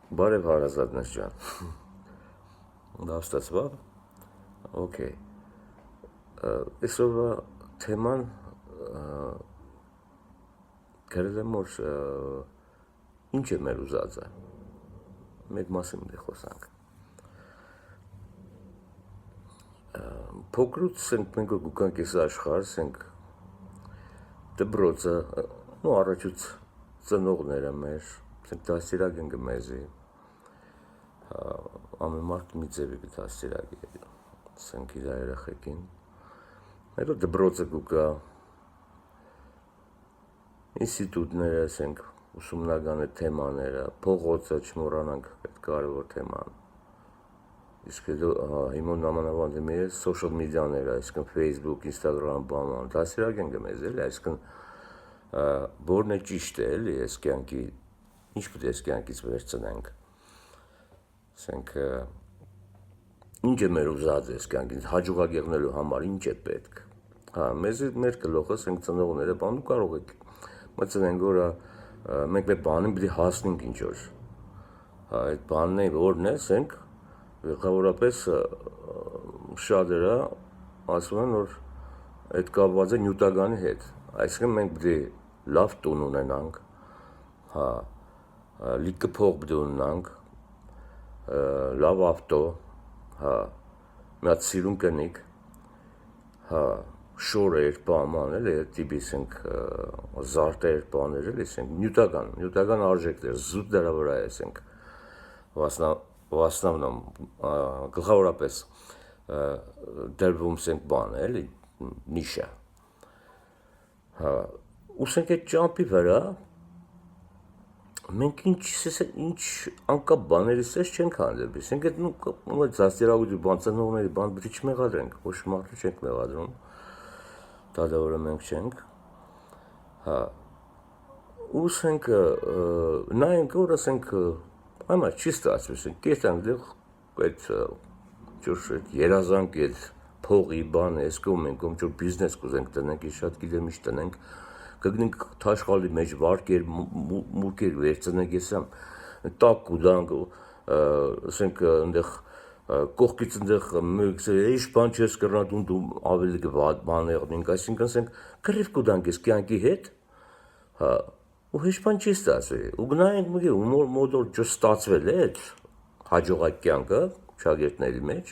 Բարև հարազատներ ջան։ Լավ ստացվավ։ Okay։ Այսօրվա թեման գրել եմ որ ինչ է մեր ուզածը։ Մեկ մասին դե խոսանք։ Փոքրուց մենք գուկանք այս աշխարհ, ենք դբրոցը, առաջուց ծնողները մեր, ենք դաստիարակ են գմեզի։ Ամեն մարդ մի ձևի դաստիարակի, ենք իր երեխեքին։ Հետո դբրոցը գուկա ինստիտուտները, ենք ուսումնական թեմաները, փողոցը չմոռանանք այդ կարևոր թեման։ Իսկ հիմա նամանավանդ է social media-ները, այսինքն Facebook, Instagram, բան, դաստիարակ են գմեզ, էլի, այսինքն որն է ճիշտ է, էլի, այս կյանքի, ինչ պետք է այս կյանքից վերցնենք։ Ասենք ինչ է մեր ուզած այս կյանքից հաջողակ եղնելու համար ինչ է պետք։ Մեզ մեր գլուխը ասենք ծնողները բան ու կարող եք մտածենք որ մենք մեր բանին պետք է հասնենք ինչ որ։ Այդ բանն է որն է, ասենք գլխավորապես շատերը ասում են որ այդ կապված է նյութականի հետ։ Այսինքն մենք պետք է լավ տուն ունենանք, լիքը փող պետք է ունենանք, լավ ավտո, մի հատ սիրուն կնիկ, շորեր, բաման, էլի, տիպիս ենք զարտեր, բաներ, էլի, ենք նյութական արժեքներ, զուտ դրա վրա ենք в основном գլխավորապես դրվում ենք բան, էլի, նիշա։ Ուսենք այդ ճամփի վրա մենք ինչ անկապ բաներից չենք հանդիպի, ենք այդ դաստիարակություն բան ծնողների բան պետք է չմեղադրենք, ոչ մարդու չենք մեղադրում, դադավորը մենք չենք, ուսենք նայենք որ ասենք այմա չի ստացվի, կերտանք այդ երազանք այդ փողի բան է, սկում ենք ում որ բիզնես կուզենք տնենք, շատ գիտեմ ինչ տնենք, կգնենք թաշկալի մեջ վարկեր, մուրկեր վերցնենք, եսամ տակ կուդանք, ասենք ընդեղ կողքից ընդեղ մյուսը ինչ բան չես կռնա դու ավելի վատ բան եղնենք, այսինքն ասենք կռիվ կուդանք ես կյանքի հետ, ու հեչ բան չի ստացվի, ու գնայինք մգի ու մոդոր չստացվել է այդ հաջողակ կյանքը շագերտների մեջ,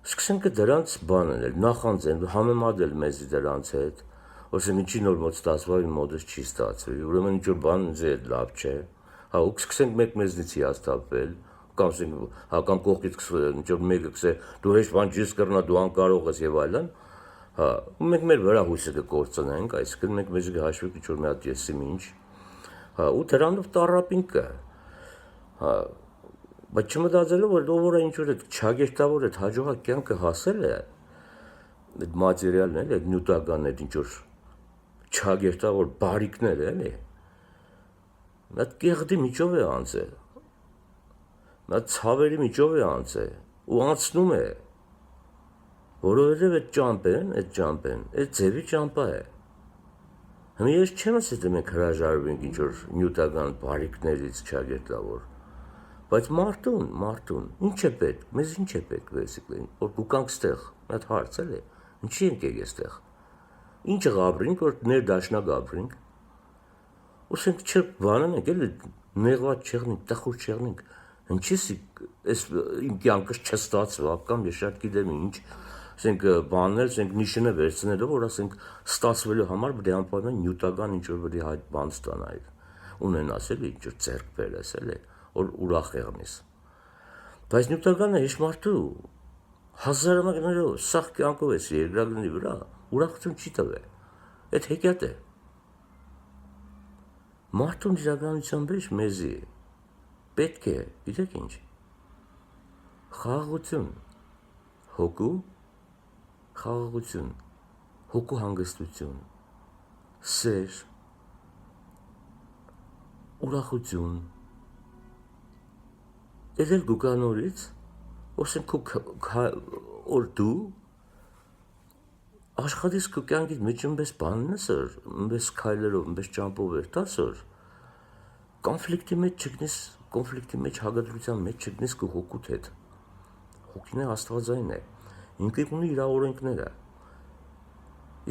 սկսենք դրանց բան անել, նախանձել, համեմատել մեզի դրանց հետ, ասենք ինչի նոր մոտ ստացվա իմ մոտս չի ստացվի, ուրեմն ինչ որ բան ինձ այդ լավ չէ, ու սկսենք մեկ մեզնից հիասթափվել, կամ կողքից ինչ որ մեկը կսե դու հեչ բան չես կռնա, դու անկարող ես եւ այլն, ու մենք մեր վրա հույսը կկործնենք, այսինքն մենք մեզ հաշվի ինչ որ մի հատ եսիմ ինչ, ու դրանով տառապինք կա, բայց չմտածելով որ ով ինչ որ այդ չագերտավոր այդ հաջողակ կյանքը հասել է, այդ մատերիալն էլ, այդ նյութականն այդ ինչ որ չագերտավոր բարիկներ էլի, նա կեղդի միջով է անցել, նա ցավերի միջով է անցել, ու անցնում է, որովհետև այդ ճամփեն, այդ ձևի ճամփա է, հիմա ես չեմ ասել թե մենք հրաժարվենք ինչ որ նյութական բարիկներից չագերտավոր, բայց մարդուն, ինչ է պետք, մեզ ինչ է պետք basically, որ գուկանք ստեղ, մի հատ հարց էլի, ինչի ենք եկել ստեղ, ինչը գաբրինք, որ ներդաշնակ գաբրինք, ուսենք չբանանենք, էլի նեղված չեղնենք, տխուր չեղնենք, ինչի՞ այս իմ կյանքս չստացվա, կամ ես շատ գիտեմ ինչ, ասենք բանել, ասենք նիշնը վերցնելով, որ ասենք ստացվելու համար պետք է անպայման նյութական ինչ որ պետք է այդ բան ստանալ, ունենաս էլի, ինչ որ ձեռք բերես էլի, որ ուրախ եղնես, բայց նյութականը հեչ մարդու հազարամյակներով սաղ կյանքով ես երկրագնդի վրա, ուրախություն չի տվել, այդ հեքիաթ է, մարդուն իրականության մեջ մեզի պետք է, գիտեք ինչ, խաղաղություն, հոգու հանգստություն, սեր, ուրախություն, Էդել գուկանորից, ասենք որ դու աշխատես քո կյանքիդ մեջ ումպես բանն ես, ումպես քայլերով, ումպես ճամփով երթաս, Կոնֆլիկտի մեջ հագադրության մեջ չգնես քո հոգուտ հետ։ Հոգին է աստվածային է։ Ինքը ունի իր օրենքները։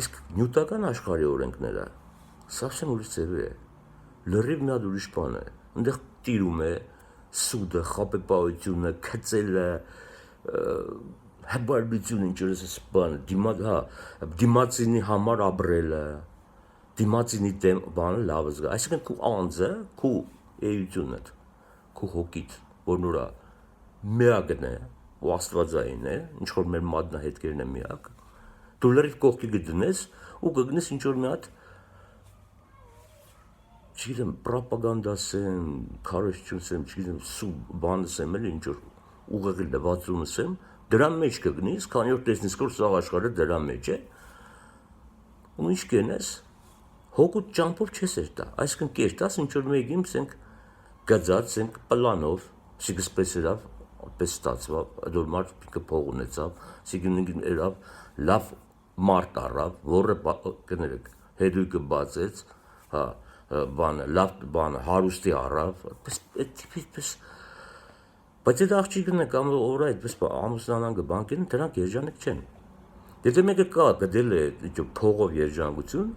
Իսկ նյութական աշխարհի օրենքները совсем ուրիշ ձևի է։ Լրիվ մի հատ ուրիշ բան է։ Այնտեղ տիրում է սուդը, խաբեբայությունը, քծելը, հբարբությունը, ինչ որ էս բանը, դիմացինի համար ապրելը, դիմացինի դեմ բանը լավը զգա։ Այսինքն քո անձը, քո էությունը, քո հոգիդ, որ նորա միակն է, ու աստվածային է, ինչ որ մեր մատնահետքերն է միակ, դու լրիվ կողքի կդնես ու կգնես ինչ որ մի հատ, չգիտեմ, պրոպագանդասեմ, քարոզչություն, չգիտեմ, սու բանսեմ, էլի ինչ որ ուղեղի լվացումսեմ, դրա մեջ կգնես, քանի որ տեսնես որ սաղ աշխարհը դրա մեջ է, ու ինչ կենես, հոգուտ ճամփով չես տա, այսինքն կերտած ինչ որ մեկին ցենք գծած ցենք պլանով, շիգսպեսերավ, պես ստացվավ, դոր մարդ փող ունեցավ, սիգնին երավ, լավ մարդ առավ, որը կներեք, հետույքը բացեց, հա, բանը, լավ բանը, հարուստի առավ, պես բայց այդ աղջիկն է կամ օրա այդպես ամուսնանան կբանկեն, դրանք երջանիկ չեն։ Եթե մեկը կա գտել է փողով երջանկություն,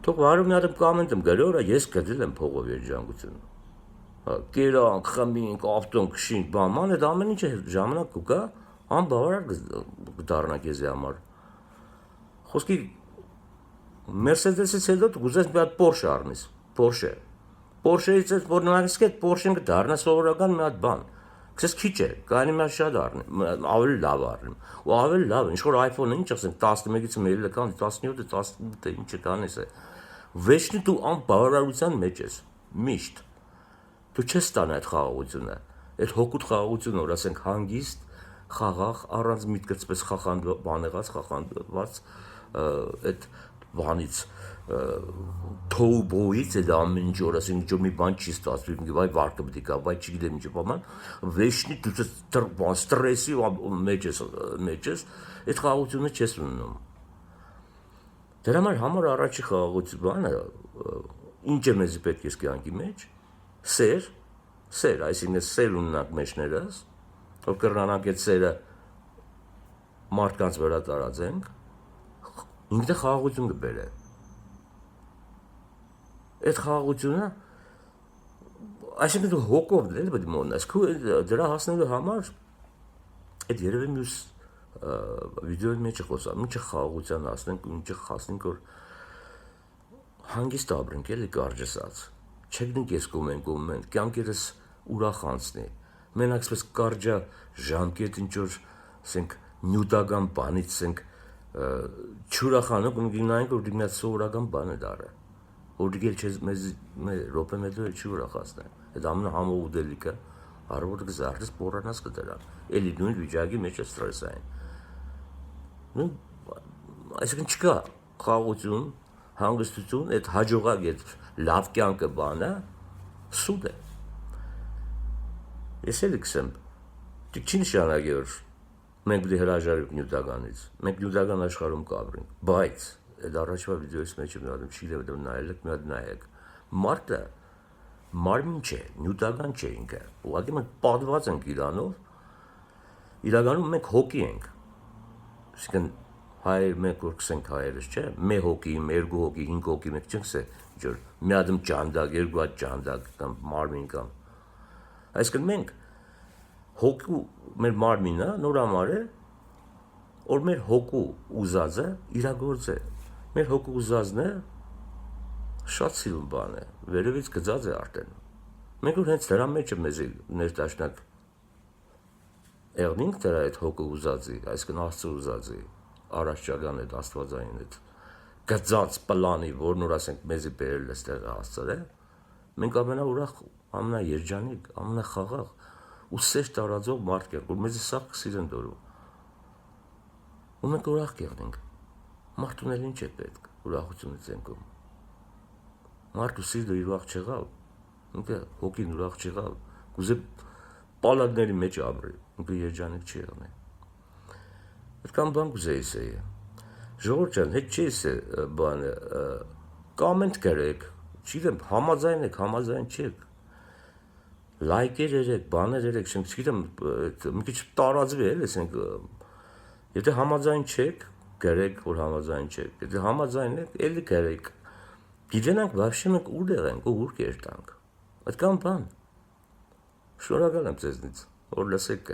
թող վարում մի հատ կոմենտում գրի, օրա ես գտել եմ փողով երջանկություն։ Կերանք, խմինք, ավտոն քշինք, բաման, այդ ամեն ինչը ժամանակ կուկա, անբավարար կդառնա քեզի համար։ Խոսքի Mercedes-ից հետո դու ուզես մի հատ Porsche առնես, Porsche-ից էլ որ նույնիսկ այդ Porsche-ն կդառնա սովորական մի հատ բան։ Քսես քիչ է, կանի մի հատ շատ առնեմ, ավելի լավ առնեմ։ Ու ավելի լավ, ինչ որ iPhone-ը ինչ ասեմ, 11-ից մելը կան, 17-ը, 18-ը ինչը կանես է։ Վեճնի դու անբավարարության մեջ ես, միշտ։ Դու չես ստանա այդ խաղաղությունը, այդ հոգուտ խաղաղությունը, որ ասենք հանգիստ, խաղաղ, առանց միտքից պես խախանված, այդ բանից թոուբոից այդ ամեն ինչ որ ասենք ինչ մի բան չի ստացվում, վայ վարկը պետք է, վայ չգիտեմ ինչ բան, վեճնի դու ստրեսի մեջ ես, այդ խաղաղությունը չես ունենում։ Դրա համար առաջի խաղաղության բանը ինչ է մեզ պետք է կյանքի մեջ, սեր, այսինքն սեր ունենանք մեջներս, որ կրնանանք այդ սերը մարդկանց վրա տարածենք, ինքն է խաղաղություն կբերե։ Այդ խաղաղությունը, այսինքն դու հոգով դել պետք է մոնաս, դրա հասնելու համար այդ երևի մյուս վիդեոյի մեջ խոսամ, ինչը խաղաղության հասնենք, ինչը հասնենք որ հանգիստ ապրենք, էլի կարճասած։ Չգնանք ես կոմեն, կյանքերս ուրախ անցնի։ Մենակ սպես կարճա ժամկետ ինչ որ ասենք նյութական բանից ասենք չուրախանանք ու գնանք որ դիմաց սովորական բան է դառը։ Որ դիգել չես մեզ ռոպե մեդո չի ուրախացնի։ Այդ ամենը համով ուդելիկը արվորը գզարդես բորանաս կդրան։ Էլի նույն վիճակի մեջ է ստրեսային։ Նույն այսինքն չկա խաղաղություն, հանգստություն, այդ հաջողակ այդ լավ կյանքը բանը սուտ է։ Ես էլ կսեմ, դու չի նշանակի որ մենք պետք է հրաժարվենք նյութականից, մենք նյութական աշխարհում կապրենք, բայց այդ առաջվա վիդեոյից մեջ եմ նայում, չի լավ նայել եք, մի հատ նայեք։ Մարդը մարմին չէ, նյութական չէ ինքը։ Ուղղակի մենք պատված ենք իրանով, իրականում մենք հոգի ենք։ Այսինքն հայեր մենք որ կսենք հայերս չէ, մի հոգի, երկու հոգի, 5 հոգի մենք չենք ասել, ինչ որ մի հատ ճանդակ, երկու հատ ճանդակ կամ մարմին կամ։ Այսինքն մենք հոգու մեր մարմինը նոր համար է, որ մեր հոգու ուզածը իրագործե։ Մեր հոգու ուզածն է շատ սիրուն բան է, վերևից գծած է արդեն։ Մենք որ հենց դրա մեջ է մեզ ներդաշնակ եղնինք դրա այդ հոգու ուզածի, այսինքն Աստծո ուզածի, առաջական այդ աստվածային այդ գծած պլանի, որ նոր ասենք մեզի բերել էստեղ Աստծո է, մենք ամենաուրախ, ամենաերջանիկ, ամենախաղաղ ու սեր տարածող մարդ ենք, որ մեզի սաղ կսիրեն դորում։ Ու մենք ուրախ կեղնենք։ Մարդուն էլ ինչ է պետք, ուրախությունից ենքում։ Մարդու սիրտը ուրախ չեղավ, ինքը հոգին ուրախ չեղավ, կուզե պալատների մեջ ապրի, ինքը երջանիկ չի եղնի։ Այդքան բան կուզեիս է։ Ժողովուրդ ջան, հետ չես բանը, կոմենտ գրեք, չգիտեմ, համաձայն չեք, լայքեր երեք, բաներ երեք, չգիտեմ, մի քիչ տարածվի էլ, ասենք, եթե համաձայն չեք, գրեք, որ համաձայն չեք, եթե համաձայն եք, էլի գրեք, գիտենանք вообще մենք ուր ենք ու ուր կերտանք, այդքան բան, շնորհակալ եմ ձեզնից, որ լսեք